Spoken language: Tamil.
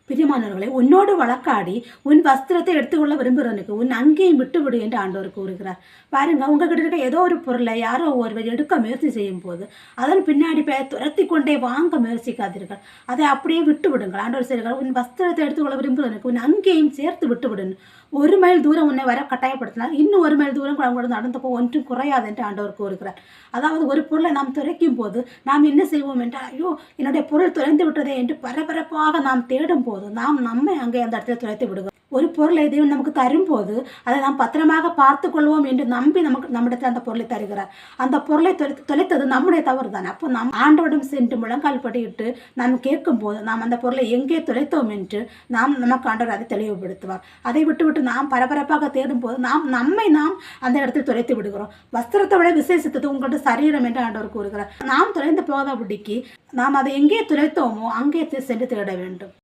பிரியமானவர்களை, உன்னோடு வழக்காடி உன் வஸ்திரத்தை எடுத்துக்கொள்ள விரும்புகிறவனுக்கு உன் அங்கேயும் விட்டுவிடு என்று ஆண்டவர் கூறுகிறார். பாருங்க, உங்ககிட்ட இருக்க ஏதோ ஒரு பொருளை யாரோ ஒருவர் எடுக்க முயற்சி செய்யும் போது அதன் பின்னாடி துரத்தி கொண்டே வாங்க முயற்சிக்காதீர்கள். அதை அப்படியே விட்டு விடுங்கள். ஆண்டவர் சொல்கிறார், உன் வஸ்திரத்தை எடுத்துக்கொள்ள விரும்புகிறவனுக்கு உன் அங்கேயும் சேர்த்து விட்டு விடுன்னு. 1 மைல் தூரம் உன்னை வர கட்டாயப்படுத்தினால் இன்னும் 1 மைல் தூரம் கூட நடந்தப்போ ஒன்றும் குறையாது என்று ஆண்டவர் கூறுகிறார். அதாவது ஒரு பொருளை நாம் துரைக்கும் போது நாம் என்ன செய்வோம் என்றால், ஐயோ என்னுடைய பொருள் துறைந்து விட்டதே என்று பரபரப்பாக நாம் தேடும் போது நாம் நம்மை அங்கே அந்த இடத்துல துரைத்து விடுகிறோம். ஒரு பொருளை தேவன் நமக்கு தரும்போது அதை நாம் பத்திரமாக பார்த்து கொள்வோம் என்று நம்பி நம்மிடத்தில் அந்த பொருளை தருகிறார். அந்த பொருளை தொலைத்தது நம்முடைய தவறு தான். அப்போ நாம் ஆண்டவரிடம் சென்று முழங்கால் படியிட்டு நாம் கேட்கும் போது நாம் அந்த பொருளை எங்கே தொலைத்தோம் என்று நமக்கு ஆண்டவர் அதை தெளிவுபடுத்துவார். அதை விட்டுவிட்டு நாம் பரபரப்பாக தேடும் போது நம்மை அந்த இடத்தில் தொலைத்து விடுகிறோம். வஸ்திரத்தை விட விசேஷித்தது உங்களோட சரீரம் என்று ஆண்டவர் கூறுகிறார். நாம் தொலைந்து போகாதபடிக்கு நாம் அதை எங்கே தொலைத்தோமோ அங்கே சென்று தேட வேண்டும்.